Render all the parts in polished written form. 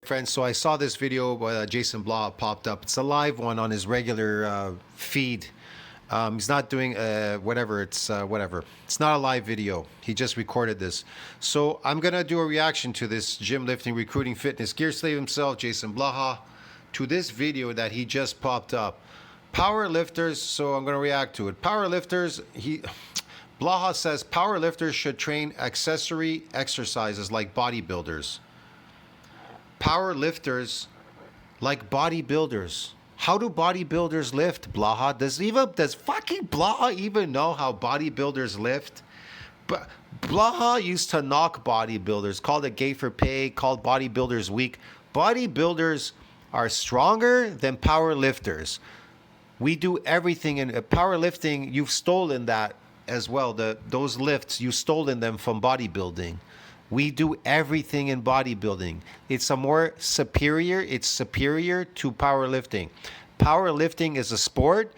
Friends, so I saw this video by Jason Blah popped up. It's a live one on his regular feed. He's not doing whatever. It's whatever. It's not a live video. He just recorded this. So I'm gonna do a reaction to this gym lifting, recruiting, fitness gear slave himself, Jason Blaha, to this video that he just popped up. Powerlifters. So I'm gonna react to it. Powerlifters. Blaha says powerlifters should train accessory exercises like bodybuilders. Powerlifters like bodybuilders. How do bodybuilders lift, Blaha? Does fucking Blaha even know how bodybuilders lift? But Blaha used to knock bodybuilders, called it gay for pay, called bodybuilders weak. Bodybuilders are stronger than powerlifters. We do everything in powerlifting. You've stolen that as well. Those lifts, you've stolen them from bodybuilding. We do everything in bodybuilding. It's superior to powerlifting. Powerlifting is a sport.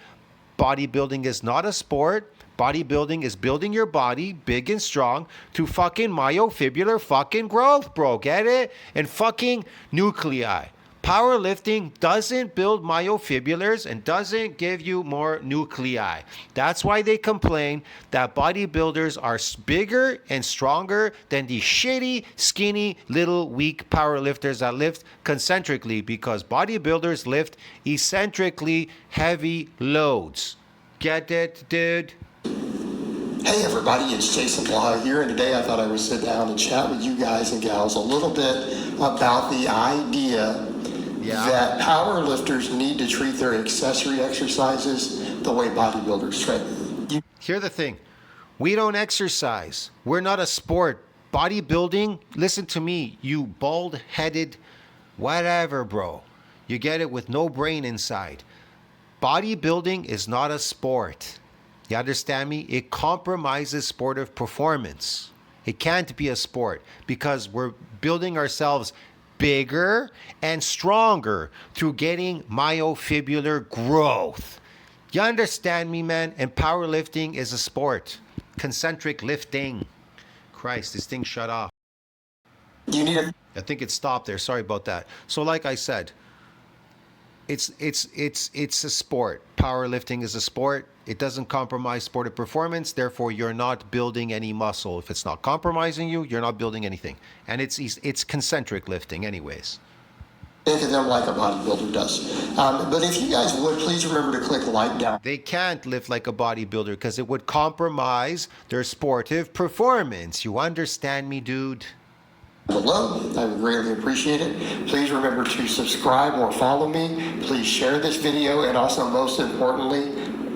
Bodybuilding is not a sport. Bodybuilding is building your body big and strong to fucking myofibrillar fucking growth, bro. Get it? And fucking nuclei. Powerlifting doesn't build myofibrillars and doesn't give you more nuclei. That's why they complain that bodybuilders are bigger and stronger than the shitty, skinny, little, weak powerlifters that lift concentrically, because bodybuilders lift eccentrically heavy loads. Get it, dude? Hey everybody, it's Jason Blah here, and today I thought I would sit down and chat with you guys and gals a little bit about the idea that powerlifters need to treat their accessory exercises the way bodybuilders train. Here's the thing. We don't exercise. We're not a sport. Bodybuilding, listen to me, you bald-headed whatever, bro. You get it, with no brain inside. Bodybuilding is not a sport. You understand me? It compromises sportive performance. It can't be a sport because we're building ourselves bigger and stronger through getting myofibrillar growth. You understand me, man? And powerlifting is a sport. Concentric lifting. Christ, this thing shut off. You need a I think it stopped there. Sorry about that. So like I said, it's a sport. Powerlifting is a sport. It doesn't compromise sportive performance. Therefore, you're not building any muscle. If it's not compromising you, you're not building anything. And it's concentric lifting anyways. think of them like a bodybuilder does. But if you guys would, please remember to click like down. They can't lift like a bodybuilder because it would compromise their sportive performance. You understand me, dude? Below. I would greatly appreciate it. Please remember to subscribe or follow me. Please share this video, and also, most importantly,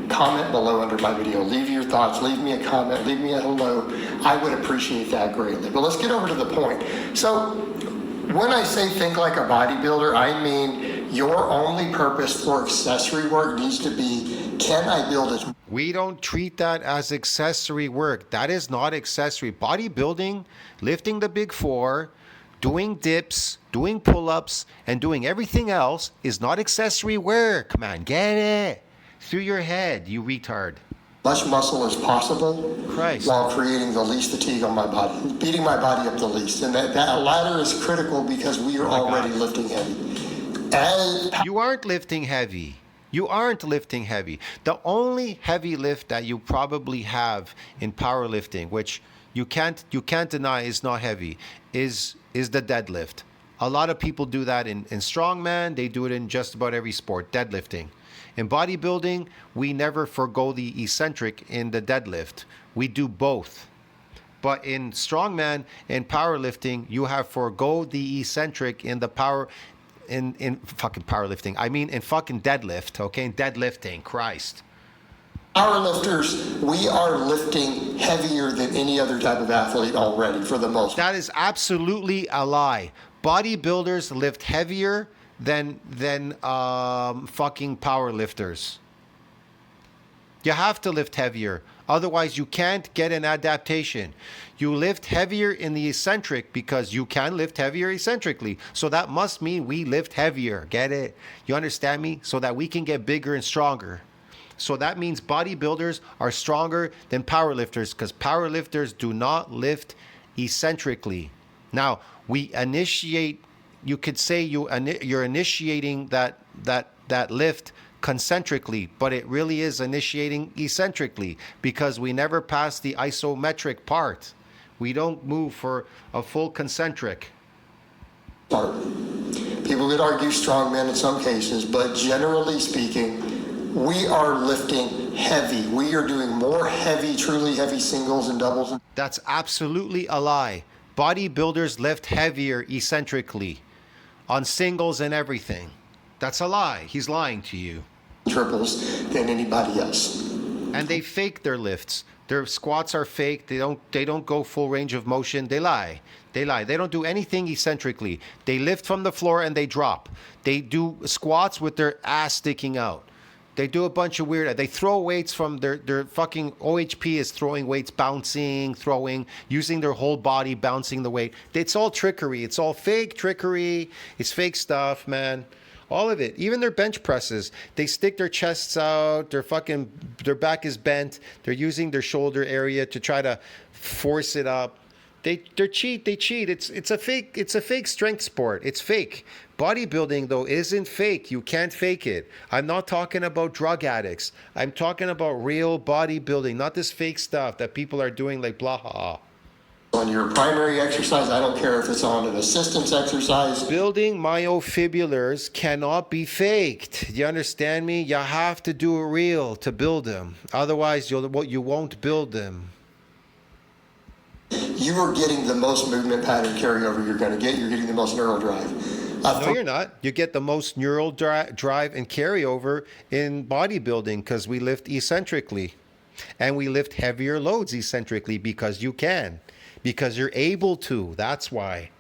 comment below under my video. Leave your thoughts, leave me a comment, leave me a hello. I would appreciate that greatly. But let's get over to the point. So when I say think like a bodybuilder, I mean your only purpose for accessory work needs to be, can I build as... We don't treat that as accessory work. That is not accessory. Bodybuilding, lifting the big four, doing dips, doing pull-ups, and doing everything else is not accessory work, man. Get it through your head, you retard. Much muscle as possible, Christ, while creating the least fatigue on my body, beating my body up the least. And that latter is critical because we are already lifting heavy. You aren't lifting heavy. You aren't lifting heavy. The only heavy lift that you probably have in powerlifting, which you can't deny is not heavy, is the deadlift. A lot of people do that in strongman. They do it in just about every sport, deadlifting. In bodybuilding, we never forgo the eccentric in the deadlift. We do both. But in strongman and powerlifting, you have forgo the eccentric in the power, in fucking powerlifting. I mean, in fucking deadlift, okay? In deadlifting, Christ. Powerlifters, we are lifting heavier than any other type of athlete already, for the most part. That is absolutely a lie. Bodybuilders lift heavier than fucking powerlifters. You have to lift heavier. Otherwise, you can't get an adaptation. You lift heavier in the eccentric because you can lift heavier eccentrically. So that must mean we lift heavier. Get it? You understand me? So that we can get bigger and stronger. So that means bodybuilders are stronger than powerlifters because powerlifters do not lift eccentrically. Now, we initiate you could say you're initiating that lift concentrically, but it really is initiating eccentrically because we never pass the isometric part. We don't move for a full concentric. People could argue strongmen in some cases, but generally speaking, we are lifting heavy. We are doing more heavy, truly heavy singles and doubles. That's absolutely a lie. Bodybuilders lift heavier eccentrically on singles and everything. That's a lie. He's lying to you. Triples than anybody else. And they fake their lifts. Their squats are fake. They don't go full range of motion. They lie. They don't do anything eccentrically. They lift from the floor and they drop. They do squats with their ass sticking out. They do a bunch of weird. They throw weights from their fucking OHP is throwing weights, bouncing, throwing, using their whole body, bouncing the weight. It's all trickery. It's all fake trickery. It's fake stuff, man. All of it. Even their bench presses. They stick their chests out. Their back is bent. They're using their shoulder area to try to force it up. They cheat. It's a fake strength sport. It's fake. Bodybuilding though isn't fake. You can't fake it. I'm not talking about drug addicts. I'm talking about real bodybuilding, not this fake stuff that people are doing like blah. On your primary exercise, I don't care if it's on an assistance exercise. Building myofibulars cannot be faked. You understand me? You have to do it real to build them. Otherwise, you won't build them. You are getting the most movement pattern carryover you're going to get. You're getting the most neural drive. No, you're not. You get the most neural drive and carryover in bodybuilding because we lift eccentrically. And we lift heavier loads eccentrically because you can. Because you're able to. That's why.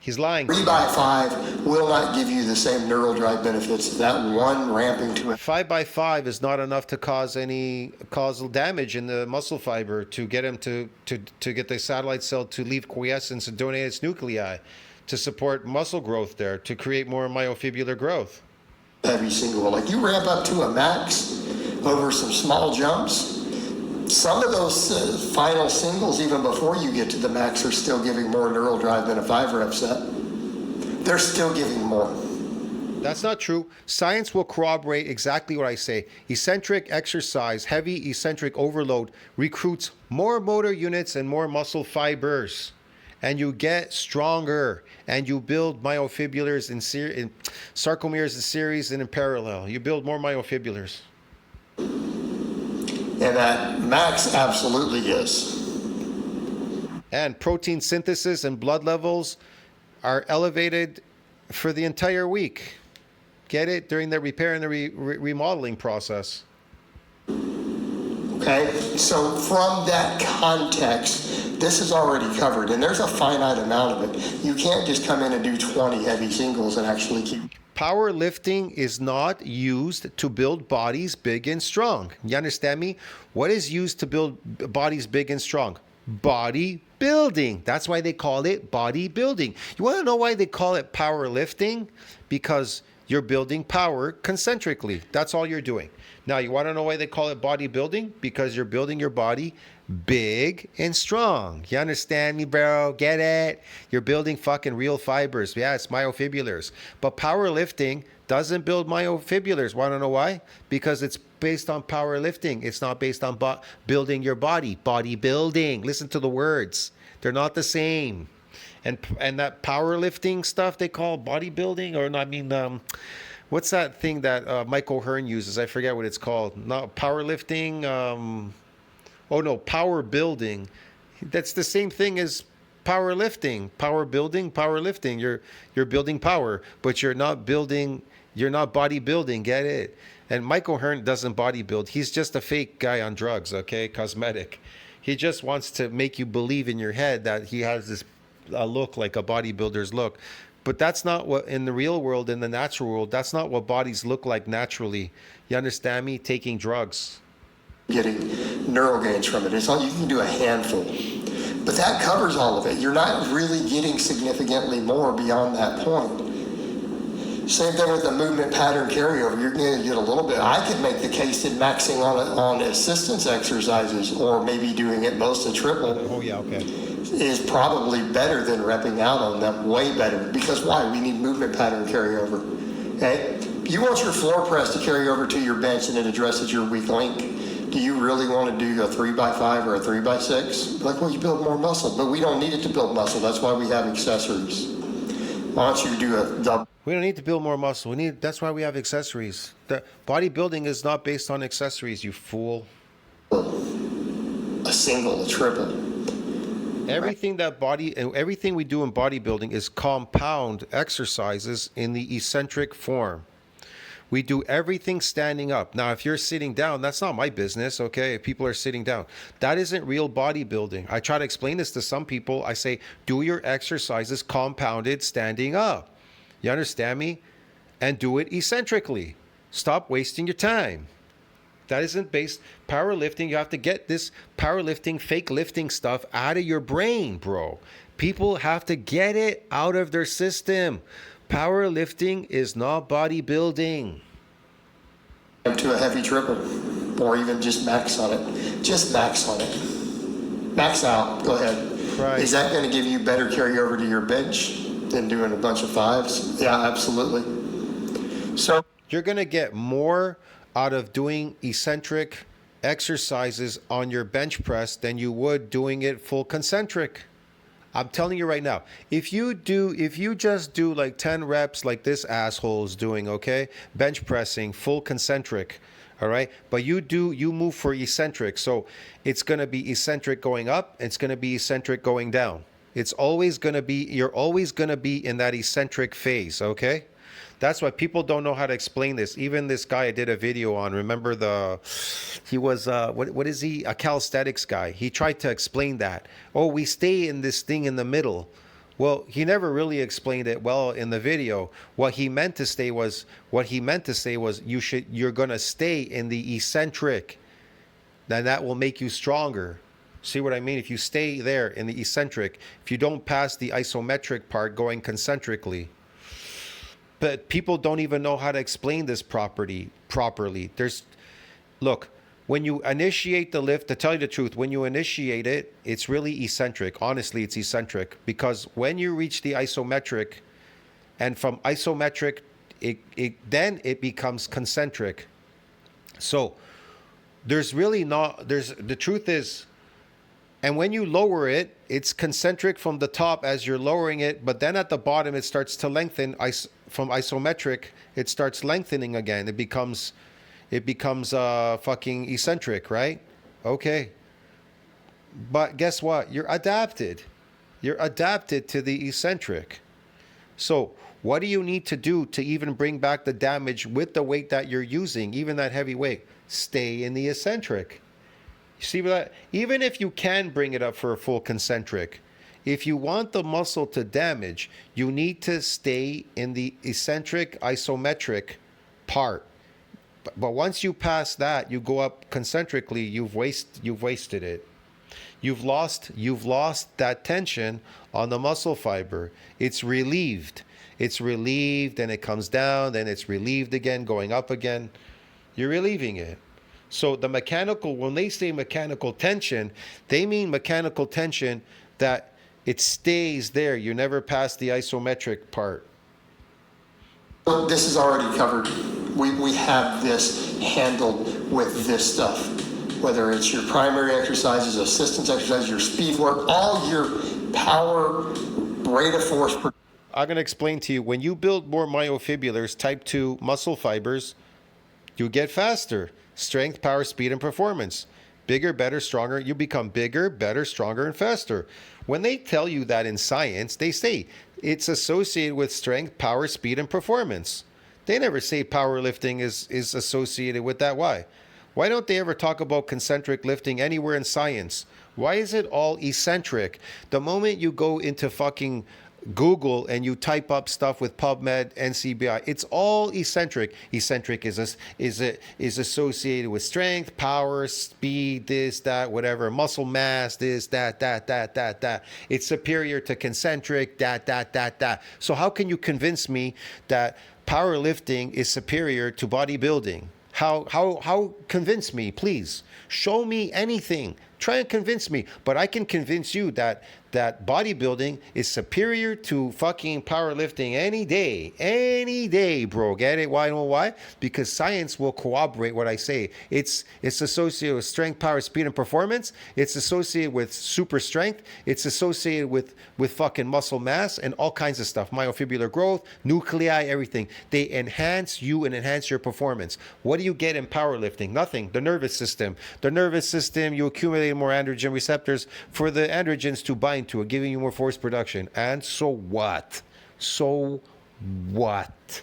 He's lying. 3x5 will not give you the same neural drive benefits that one ramping to it. 5x5 is not enough to cause any causal damage in the muscle fiber to get him to get the satellite cell to leave quiescence and donate its nuclei to support muscle growth there, to create more myofibular growth. Heavy single, like you ramp up to a max over some small jumps. Some of those final singles, even before you get to the max, are still giving more neural drive than a 5-rep set. They're still giving more. That's not true. Science will corroborate exactly what I say. Eccentric exercise, heavy eccentric overload, recruits more motor units and more muscle fibers. And you get stronger. And you build myofibulars in sarcomeres in series and in parallel. You build more myofibulars. And at max, absolutely is. And protein synthesis and blood levels are elevated for the entire week. Get it? During the repair and the remodeling process. Okay, so from that context, this is already covered, and there's a finite amount of it. You can't just come in and do 20 heavy singles and actually keep... Powerlifting is not used to build bodies big and strong. You understand me? What is used to build bodies big and strong? Bodybuilding. That's why they call it bodybuilding. You want to know why they call it powerlifting? Because you're building power concentrically. That's all you're doing. Now, you want to know why they call it bodybuilding? Because you're building your body big and strong. You understand me, bro? Get it? You're building fucking real fibers. Yeah, it's myofibulars. But powerlifting doesn't build myofibulars. Want to know why? Because it's based on powerlifting. It's not based on building your body. Bodybuilding. Listen to the words. They're not the same. And that powerlifting stuff they call bodybuilding, or I mean, what's that thing that Michael Hearn uses? I forget what it's called. Not powerlifting. Power building. That's the same thing as powerlifting. Power building, powerlifting. You're building power, but you're not bodybuilding. Get it? And Michael Hearn doesn't bodybuild. He's just a fake guy on drugs, okay? Cosmetic. He just wants to make you believe in your head that he has this look like a bodybuilder's look. But that's not what, in the real world, in the natural world, that's not what bodies look like naturally. You understand me? Taking drugs. Getting neural gains from it. It's all, you can do a handful. But that covers all of it. You're not really getting significantly more beyond that point. Same thing with the movement pattern carryover. You're going to get a little bit. I could make the case that maxing on assistance exercises, or maybe doing it most a triple. Oh, yeah, okay. is probably better than repping out on them, way better. Because why? We need movement pattern carryover. Okay? You want your floor press to carry over to your bench and it addresses your weak link. Do you really want to do a 3x5 or a 3x6? Like, well, you build more muscle, but we don't need it to build muscle. That's why we have accessories. Why don't you do a double? We don't need to build more muscle. That's why we have accessories. The bodybuilding is not based on accessories, you fool. A single, a triple. Everything we do in bodybuilding is compound exercises in the eccentric form. We do everything standing up. Now, if you're sitting down, that's not my business, okay? If people are sitting down, that isn't real bodybuilding. I try to explain this to some people. I say, do your exercises compounded standing up. You understand me? And do it eccentrically. Stop wasting your time. That isn't based powerlifting. You have to get this powerlifting, fake lifting stuff out of your brain, bro. People have to get it out of their system. Powerlifting is not bodybuilding. To a heavy triple, or even just max on it. Just max on it. Max out. Go ahead. Right. Is that going to give you better carryover to your bench than doing a bunch of fives? Yeah, absolutely. So you're going to get more out of doing eccentric exercises on your bench press than you would doing it full concentric. I'm telling you right now, if you just do like 10 reps like this asshole is doing, okay, bench pressing full concentric, all right, but you move for eccentric, so it's going to be eccentric going up, it's going to be eccentric going down. You're always going to be in that eccentric phase, okay? That's why people don't know how to explain this. Even this guy I did a video on, remember he was, what is he? A calisthenics guy. He tried to explain that. Oh, we stay in this thing in the middle. Well, he never really explained it well in the video. What he meant to say was you're going to stay in the eccentric. Then that will make you stronger. See what I mean? If you stay there in the eccentric, if you don't pass the isometric part going concentrically. But people don't even know how to explain this properly. Look, when you initiate the lift, to tell you the truth, when you initiate it, it's really eccentric. Honestly, it's eccentric, because when you reach the isometric, and from isometric, then it becomes concentric. So the truth is, and when you lower it, it's concentric from the top as you're lowering it, but then at the bottom it starts to lengthen. From isometric, it starts lengthening again. It becomes fucking eccentric, right? Okay. But guess what? You're adapted. You're adapted to the eccentric. So what do you need to do to even bring back the damage with the weight that you're using, even that heavy weight? Stay in the eccentric. You see that? Even if you can bring it up for a full concentric, if you want the muscle to damage, you need to stay in the eccentric isometric part. But once you pass that, you go up concentrically, you've wasted it. You've lost that tension on the muscle fiber. It's relieved. It's relieved, and it comes down, then it's relieved again, going up again. You're relieving it. So when they say mechanical tension, they mean mechanical tension that it stays there. You never pass the isometric part. Well, this is already covered. We have this handled with this stuff. Whether it's your primary exercises, assistance exercises, your speed work, all your power, rate of force. I'm going to explain to you. When you build more myofibulars, type 2 muscle fibers, you get faster. Strength, power, speed, and performance. Bigger, better, stronger. You become bigger, better, stronger, and faster. When they tell you that in science, they say it's associated with strength, power, speed, and performance. They never say powerlifting is associated with that. Why? Why don't they ever talk about concentric lifting anywhere in science? Why is it all eccentric? The moment you go into fucking Google and you type up stuff with PubMed, NCBI, it's all eccentric. Eccentric is associated with strength, power, speed, this, that, whatever, muscle mass, this, that. It's superior to concentric, that. So how can you convince me that powerlifting is superior to bodybuilding? How convince me, please. Show me anything Try and convince me. But I can convince you that bodybuilding is superior to fucking powerlifting any day, bro. Get it? Why? You know why? Because science will corroborate what I say. It's associated with strength, power, speed, and performance. It's associated with super strength. It's associated with fucking muscle mass and all kinds of stuff. Myofibrillar growth, nuclei, everything. They enhance you and enhance your performance. What do you get in powerlifting? Nothing. The nervous system. The nervous system, you accumulate more androgen receptors for the androgens to bind to it, giving you more force production. And so what? So what?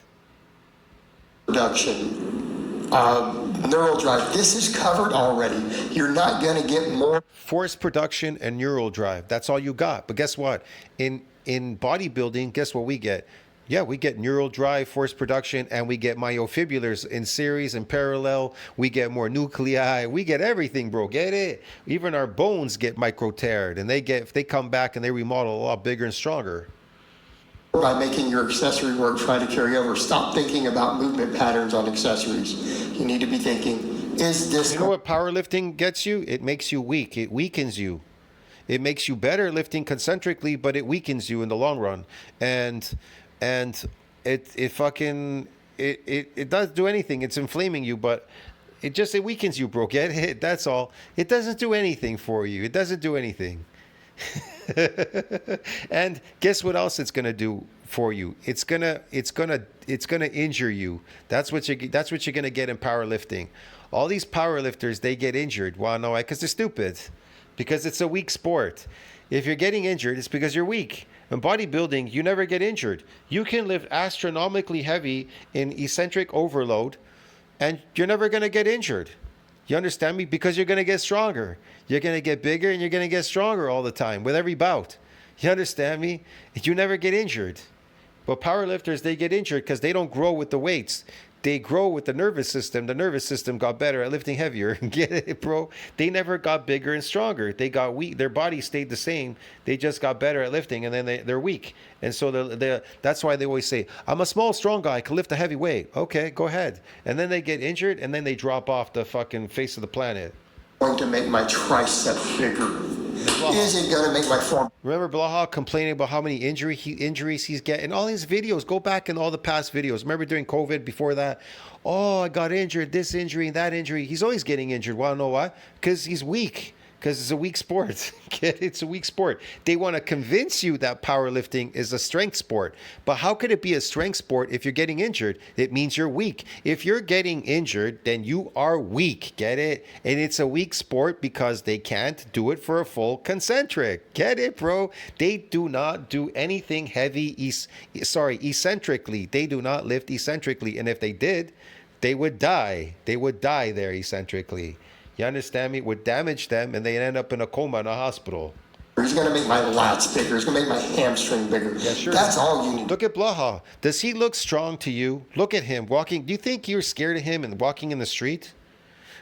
Production, neural drive. This is covered already. You're not going to get more Force production and neural drive. That's all you got. But guess what? In bodybuilding, guess what we get? Yeah, we get neural drive, force production, and we get myofibrillars in series and parallel. We get more nuclei. We get everything, bro. Get it? Even our bones get micro-teared, and if they come back and they remodel a lot bigger and stronger. by making your accessory work try to carry over. Stop thinking about movement patterns on accessories. You need to be thinking, is this... You know what powerlifting gets you? It makes you weak. It weakens you. It makes you better lifting concentrically, but it weakens you in the long run. And it does do anything. It's inflaming you, but it weakens you, bro. Get it? That's all. It doesn't do anything for you. It doesn't do anything. And guess what else it's gonna do for you? It's gonna injure you. That's what you're gonna get in powerlifting. All these powerlifters, they get injured. Why? No, because they're stupid. Because it's a weak sport. If you're getting injured, it's because you're weak. In bodybuilding, you never get injured. You can lift astronomically heavy in eccentric overload, and you're never going to get injured. You understand me? Because you're going to get stronger. You're going to get bigger, and you're going to get stronger all the time with every bout. You understand me? You never get injured. But powerlifters, they get injured because they don't grow with the weights. They grow with the nervous system. The nervous system got better at lifting heavier. Get it, bro? They never got bigger and stronger. They got weak. Their body stayed the same. They just got better at lifting, and then they're weak. And so that's why they always say, I'm a small, strong guy. I can lift a heavy weight. Okay, go ahead. And then they get injured, and then they drop off the fucking face of the planet. Going to make my tricep bigger? Is it going to make my form? Remember Blaha complaining about how many injuries he's getting? All these videos, go back in all the past videos. Remember during COVID, before that? Oh, I got injured, this injury, that injury. He's always getting injured. Want to know why? Because he's weak. Because it's a weak sport. It's a weak sport. They want to convince you that powerlifting is a strength sport. But how could it be a strength sport if you're getting injured? It means you're weak. If you're getting injured, then you are weak. Get it? And it's a weak sport because they can't do it for a full concentric. Get it, bro? They do not do anything heavy, eccentrically. They do not lift eccentrically. And if they did, they would die. They would die there eccentrically. You understand me? It would damage them, and they end up in a coma in a hospital. He's going to make my lats bigger. He's going to make my hamstring bigger. Yeah, sure. That's all you need. Look at Blaha. Does he look strong to you? Look at him walking. Do you think you're scared of him and walking in the street?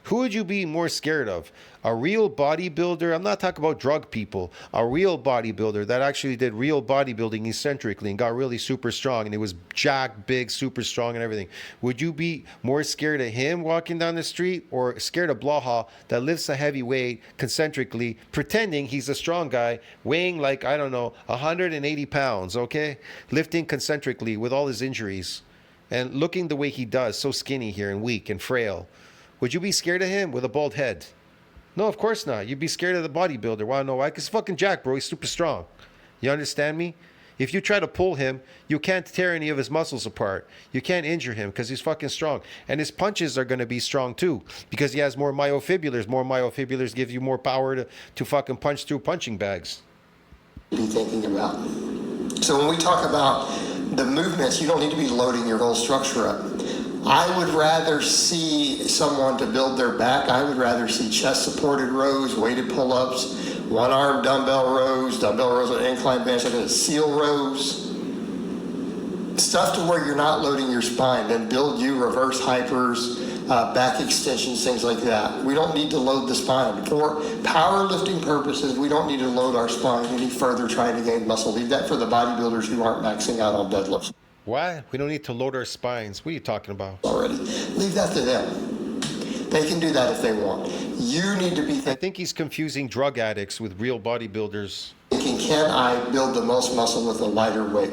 Who would you be more scared of? A real bodybuilder? I'm not talking about drug people. A real bodybuilder that actually did real bodybuilding eccentrically and got really super strong, and he was jacked, big, super strong and everything. Would you be more scared of him walking down the street, or scared of Blaha that lifts a heavy weight concentrically, pretending he's a strong guy, weighing like, I don't know, 180 pounds, okay? Lifting concentrically with all his injuries and looking the way he does, so skinny here and weak and frail. Would you be scared of him with a bald head? No, of course not. You'd be scared of the bodybuilder. Wanna know why? Because fucking Jack, bro, he's super strong. You understand me? If you try to pull him, you can't tear any of his muscles apart. You can't injure him because he's fucking strong. And his punches are going to be strong too because he has more myofibrillars. More myofibrillars give you more power to fucking punch through punching bags. Be thinking about. So when we talk about the movements, you don't need to be loading your whole structure up. I would rather see someone to build their back. I would rather see chest-supported rows, weighted pull-ups, one-arm dumbbell rows with incline bench, like seal rows. Stuff to where you're not loading your spine. Then build you reverse hypers, back extensions, things like that. We don't need to load the spine. For powerlifting purposes, we don't need to load our spine any further trying to gain muscle. Leave that for the bodybuilders who aren't maxing out on deadlifts. What? We don't need to load our spines. What are you talking about? Already. Leave that to them. They can do that if they want. You need to be I think he's confusing drug addicts with real bodybuilders. thinking, can I build the most muscle with a lighter weight?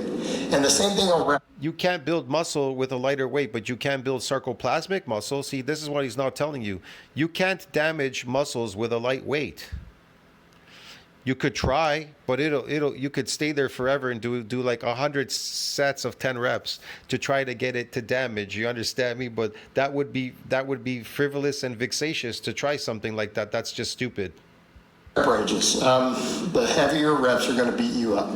And the same thing on You can't build muscle with a lighter weight, but you can build sarcoplasmic muscle. See, this is what he's not telling you. You can't damage muscles with a light weight. You could try, but you could stay there forever and do like 100 sets of 10 reps to try to get it to damage. You understand me? But that would be frivolous and vexatious to try something like that. That's just stupid. rep ranges. The heavier reps are going to beat you up.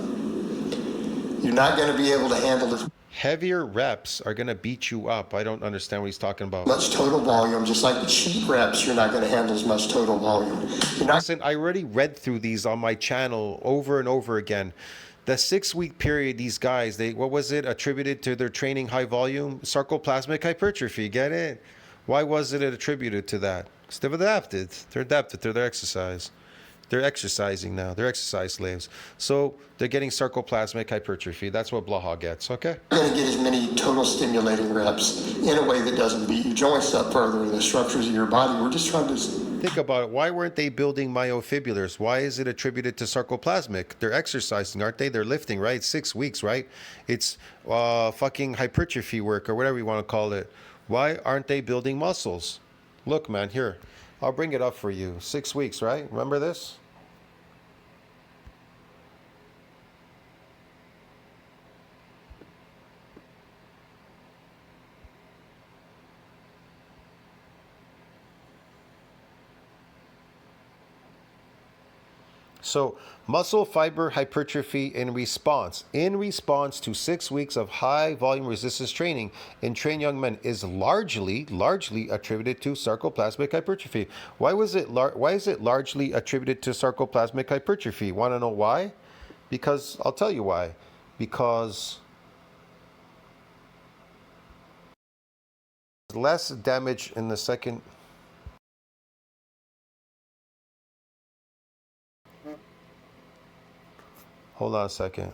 You're not going to be able to handle this Heavier reps are going to beat you up. I don't understand what he's talking about. much total volume. Just like the cheat reps, you're not going to handle as much total volume. You're not. Listen, I already read through these on my channel over and over again. The 6-week period, these guys, what was it attributed to their training high volume? Sarcoplasmic hypertrophy, get it? Why was it attributed to that? Because they've adapted. They're adapted to their exercise. They're exercising now. They're exercise slaves. So they're getting sarcoplasmic hypertrophy. That's what Blaha gets, okay? You're going to get as many total stimulating reps in a way that doesn't beat your joints up further in the structures of your body. We're just trying to. Think about it. Why weren't they building myofibulars? Why is it attributed to sarcoplasmic? They're exercising, aren't they? They're lifting, right? 6 weeks, right? It's fucking hypertrophy work or whatever you want to call it. Why aren't they building muscles? Look, man, here. I'll bring it up for you. 6 weeks, right? Remember this? So muscle fiber hypertrophy in response to 6 weeks of high volume resistance training in trained young men is largely attributed to sarcoplasmic hypertrophy. Why is it largely attributed to sarcoplasmic hypertrophy? Want to know why? Because I'll tell you why. Because less damage in the second. Hold on a second.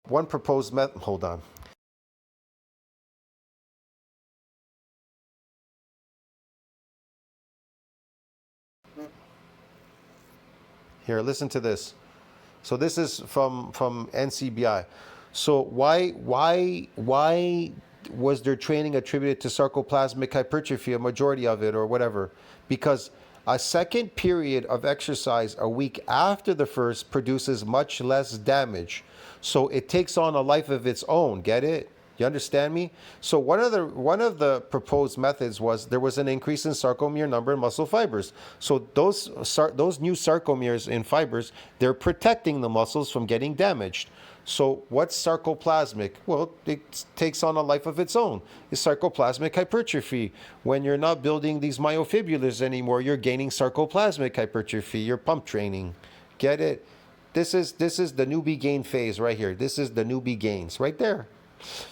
One proposed method. Hold on. Here, listen to this. So this is from NCBI. So why was their training attributed to sarcoplasmic hypertrophy, a majority of it or whatever? Because a second period of exercise a week after the first produces much less damage. So it takes on a life of its own. Get it? You understand me? So one of the proposed methods was there was an increase in sarcomere number in muscle fibers. So those new sarcomeres in fibers, they're protecting the muscles from getting damaged. So what's sarcoplasmic? Well, it takes on a life of its own. It's sarcoplasmic hypertrophy. When you're not building these myofibulars anymore, you're gaining sarcoplasmic hypertrophy. You're pump training. Get it? This is the newbie gain phase right here. This is the newbie gains right there.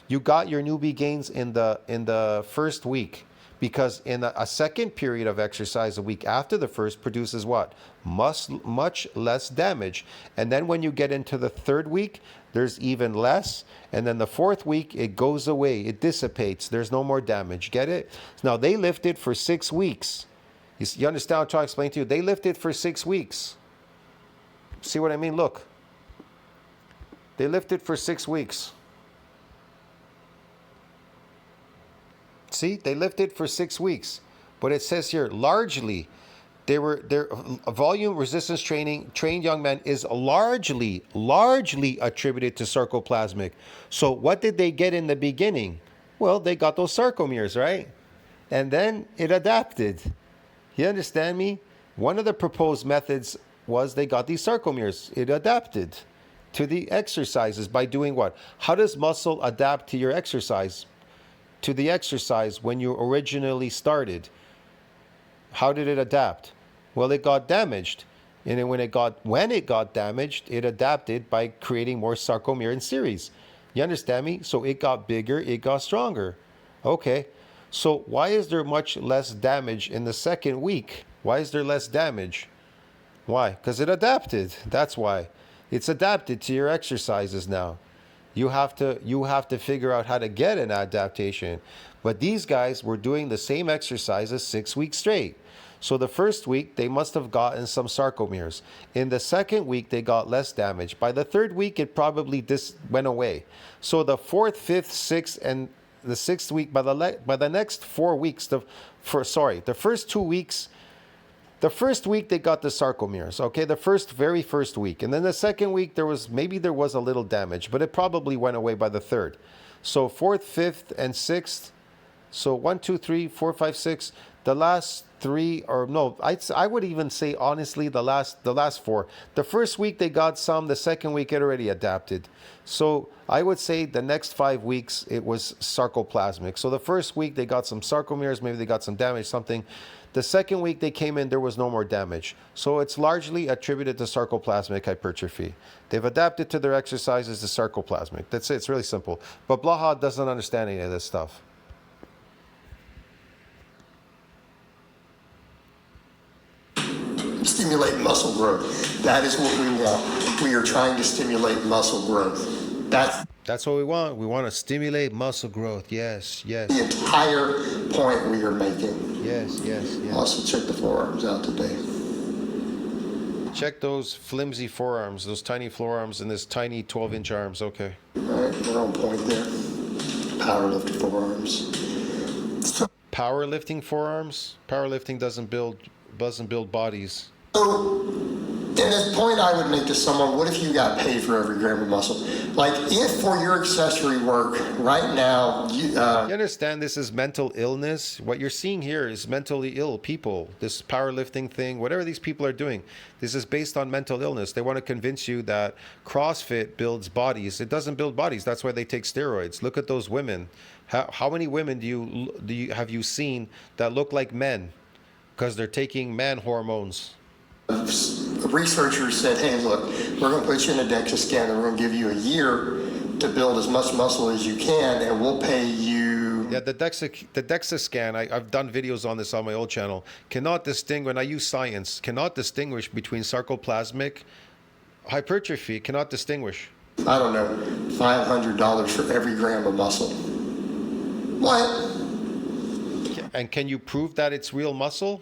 You got your newbie gains in the first week, because in a second period of exercise a week after the first produces what? Much less damage. And then when you get into the third week, there's even less. And then the fourth week, it goes away. It dissipates. There's no more damage. Get it? Now, they lifted for 6 weeks. You understand what I'm trying to explain to you? They lifted for 6 weeks. See what I mean? Look. They lifted for 6 weeks. See, they lifted for 6 weeks, but it says here largely their volume resistance training trained young men is largely attributed to sarcoplasmic. So what did they get in the beginning? Well, they got those sarcomeres, right? And then it adapted. You understand me? One of the proposed methods was they got these sarcomeres. It adapted to the exercises by doing what? How does muscle adapt to your exercise? To the exercise when you originally started. How did it adapt? Well, it got damaged. And when it got damaged, it adapted by creating more sarcomere in series. You understand me? So it got bigger, it got stronger. Okay. So why is there much less damage in the second week? Why is there less damage? Why? Because it adapted. That's why. It's adapted to your exercises now. You have to figure out how to get an adaptation. But these guys were doing the same exercises 6 weeks straight. So the first week they must have gotten some sarcomeres. In the second week they got less damage. By the third week it probably went away. So the fourth, fifth, sixth, and the sixth week, by the next 4 weeks, the first 2 weeks. The first week they got the sarcomeres, okay? The very first week. And then the second week there was a little damage, but it probably went away by the third. So fourth, fifth, and sixth. So 1, 2, 3, 4, 5, 6. The last three, or no, I would even say honestly the last 4. The first week they got some, the second week it already adapted. So I would say the next 5 weeks it was sarcoplasmic. So the first week they got some sarcomeres, maybe they got some damage, something. The second week they came in, there was no more damage. So it's largely attributed to sarcoplasmic hypertrophy. They've adapted to their exercises to sarcoplasmic. That's it. It's really simple. But Blaha doesn't understand any of this stuff. Stimulate muscle growth. That is what we want. We are trying to stimulate muscle growth. That's what we want. We want to stimulate muscle growth. Yes, yes. The entire point we are making. Yes, yes, yes. Also check the forearms out today. Check those flimsy forearms, those tiny forearms and this tiny 12-inch arms. Okay. All right, we're on point there. Powerlifting forearms. Powerlifting forearms? Powerlifting doesn't build bodies. So, in this point I would make to someone, what if you got paid for every gram of muscle? Like, if for your accessory work right now, you understand this is mental illness? What you're seeing here is mentally ill people. This powerlifting thing, whatever these people are doing, this is based on mental illness. They want to convince you that CrossFit builds bodies. It doesn't build bodies. That's why they take steroids. Look at those women. How many women have you seen that look like men? Because they're taking man hormones. Researchers said, hey, look, we're going to put you in a DEXA scan and we're going to give you a year to build as much muscle as you can, and we'll pay you. Yeah, the DEXA scan, I've done videos on this on my old channel, cannot distinguish, when I use science, cannot distinguish between sarcoplasmic hypertrophy, cannot distinguish. I don't know, $500 for every gram of muscle. What? And can you prove that it's real muscle?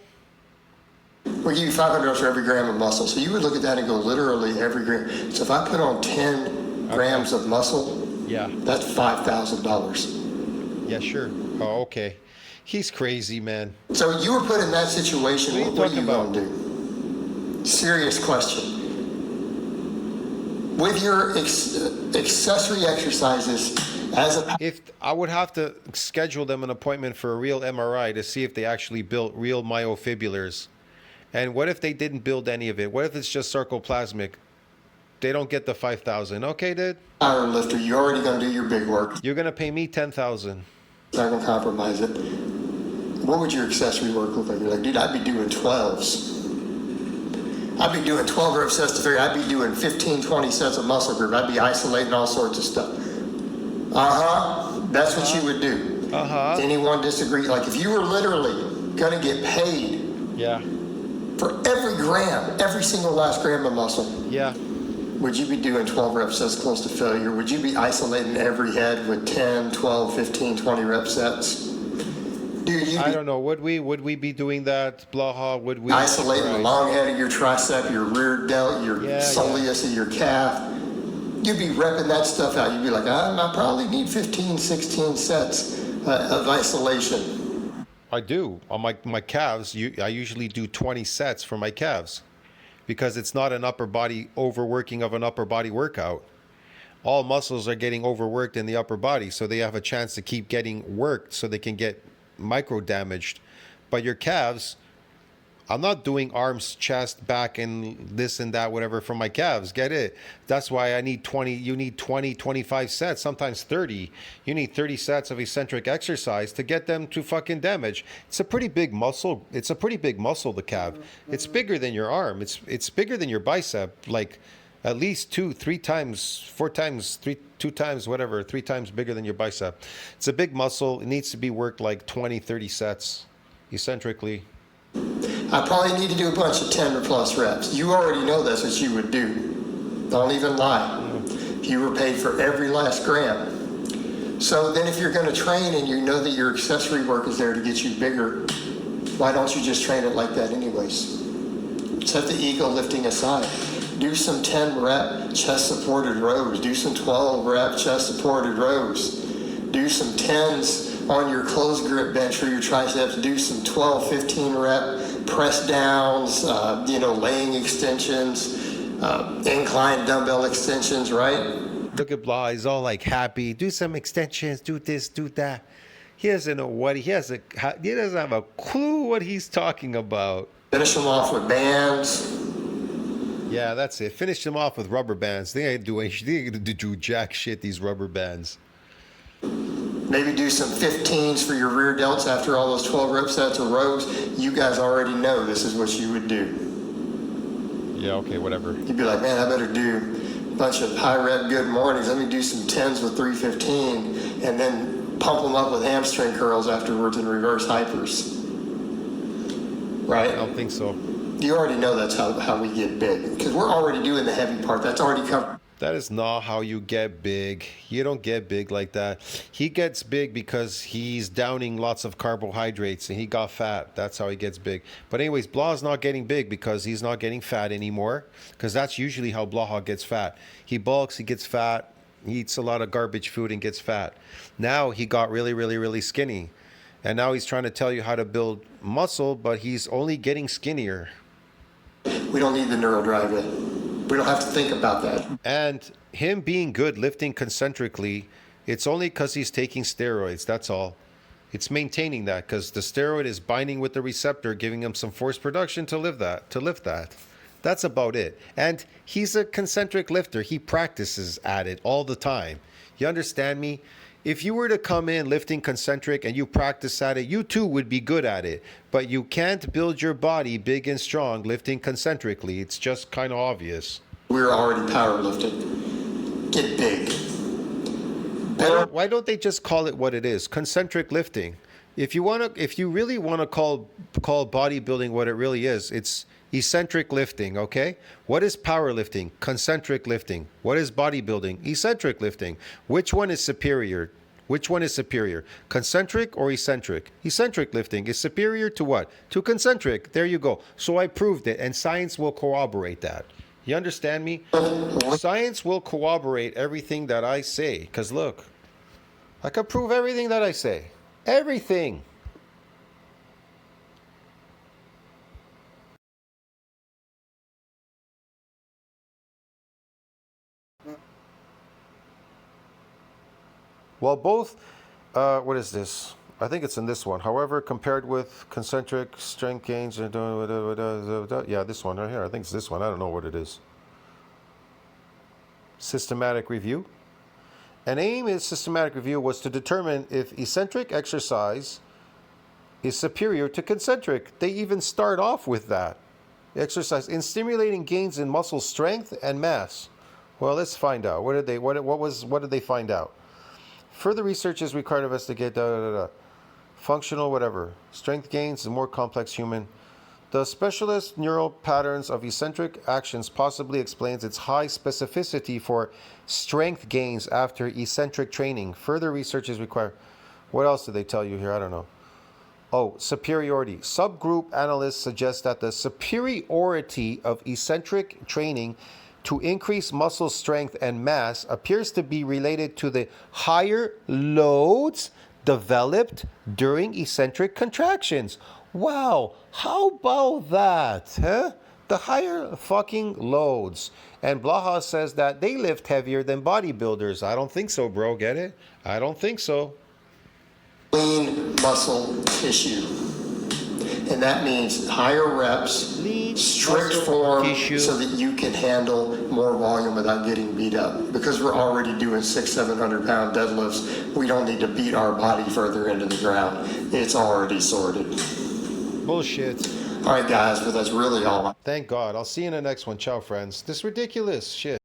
We'll give you $500 for every gram of muscle. So you would look at that and go, literally every gram. So if I put on 10 grams of muscle, yeah, that's $5,000. Yeah, sure. Oh, okay. He's crazy, man. So you were put in that situation. What are you going to do? Serious question. With your accessory exercises, if I would have to schedule them an appointment for a real MRI to see if they actually built real myofibrillars. And what if they didn't build any of it? What if it's just sarcoplasmic? They don't get the 5,000. Okay, dude. Iron lifter, you're already going to do your big work. You're going to pay me 10,000. Not going to compromise it. What would your accessory work look like? You're like, dude, I'd be doing 12s. I'd be doing 12 reps sets to figure. I'd be doing 15, 20 sets of muscle group. I'd be isolating all sorts of stuff. That's what you would do. Anyone disagree? Like, if you were literally going to get paid, yeah, for every gram, every single last gram of muscle, yeah, would you be doing 12 rep sets close to failure? Would you be isolating every head with 10, 12, 15, 20 rep sets? Dude, I don't know. Would we be doing that, Blaha? Would we isolating the long head of your tricep, your rear delt, your soleus of your calf? You'd be repping that stuff out. You'd be like, I probably need 15, 16 sets of isolation. I do. On my calves, I usually do 20 sets for my calves because it's not an upper body overworking of an upper body workout. All muscles are getting overworked in the upper body, so they have a chance to keep getting worked so they can get micro damaged. But your calves, I'm not doing arms, chest, back, and this and that, whatever, for my calves. Get it? That's why I need 20. You need 20, 25 sets, sometimes 30. You need 30 sets of eccentric exercise to get them to fucking damage. It's a pretty big muscle. The calf. It's bigger than your arm. It's bigger than your bicep. Like, at least 2, 3 times, 4 times, 2 times, whatever, 3 times bigger than your bicep. It's a big muscle. It needs to be worked like 20, 30 sets, eccentrically. I probably need to do a bunch of 10 or plus reps. You already know that's what you would do. Don't even lie. You were paid for every last gram. So then if you're going to train and you know that your accessory work is there to get you bigger, why don't you just train it like that anyways? Set the ego lifting aside. Do some 10 rep chest supported rows. Do some 12 rep chest supported rows. Do some 10s on your closed grip bench for your triceps. Do some 12, 15 rep press downs, laying extensions, incline dumbbell extensions, right? Look at Blah, he's all like happy. Do some extensions, do this, do that. He doesn't know what he doesn't have a clue what he's talking about. Finish them off with bands. Yeah, that's it. Finish them off with rubber bands. They ain't doing jack shit, these rubber bands. Maybe do some 15s for your rear delts after all those 12 rep sets of rows. You guys already know this is what you would do. Yeah, okay, whatever. You'd be like, man, I better do a bunch of high rep good mornings. Let me do some 10s with 315 and then pump them up with hamstring curls afterwards and reverse hypers. Right? I don't think so. You already know that's how we get big, because we're already doing the heavy part. That's already covered. That is not how you get big. You don't get big like that. He gets big because he's downing lots of carbohydrates and he got fat. That's how he gets big. But anyways, Blah's not getting big because he's not getting fat anymore, because that's usually how Blaha gets fat. He bulks, he gets fat, he eats a lot of garbage food and gets fat. Now he got really, really, really skinny. And now he's trying to tell you how to build muscle, but he's only getting skinnier. We don't need the neural drive yet. We don't have to think about that. And him being good lifting concentrically, it's only because he's taking steroids. That's all. It's maintaining that, because the steroid is binding with the receptor, giving him some force production to lift that. That's about it. And he's a concentric lifter. He practices at it all the time. You understand me? If you were to come in lifting concentric and you practice at it, you too would be good at it. But you can't build your body big and strong lifting concentrically. It's just kind of obvious. We're already powerlifting. Get big. Why don't they just call it what it is? Concentric lifting. If you really want to call bodybuilding what it really is, it's eccentric lifting, okay? What is powerlifting? Concentric lifting. What is bodybuilding? Eccentric lifting. Which one is superior? Concentric or eccentric? Eccentric lifting is superior to what? To concentric. There you go. So I proved it, and science will corroborate that. You understand me? Science will corroborate everything that I say. Because look, I can prove everything that I say. Everything. Well, both, what is this? I think it's in this one. However, compared with concentric strength gains, yeah, this one right here. I think it's this one. I don't know what it is. Systematic review. An aim in systematic review was to determine if eccentric exercise is superior to concentric. They even start off with that. Exercise in stimulating gains in muscle strength and mass. Well, let's find out. What did they find out? Further research is required to investigate functional whatever. Strength gains in more complex human. The specialist neural patterns of eccentric actions possibly explains its high specificity for strength gains after eccentric training. Further research is required. What else did they tell you here? I don't know. Oh, superiority. Subgroup analysts suggest that the superiority of eccentric training to increase muscle strength and mass appears to be related to the higher loads developed during eccentric contractions. Wow, how about that, huh? The higher fucking loads. And Blaha says that they lift heavier than bodybuilders. I don't think so, bro. Get it? I don't think so. Lean muscle tissue. And that means higher reps, strict form, tissue, so that you can handle more volume without getting beat up. Because we're already doing 600-700 pound deadlifts, we don't need to beat our body further into the ground. It's already sorted. Bullshit. All right, guys, but that's really all. Thank God. I'll see you in the next one. Ciao, friends. This is ridiculous shit.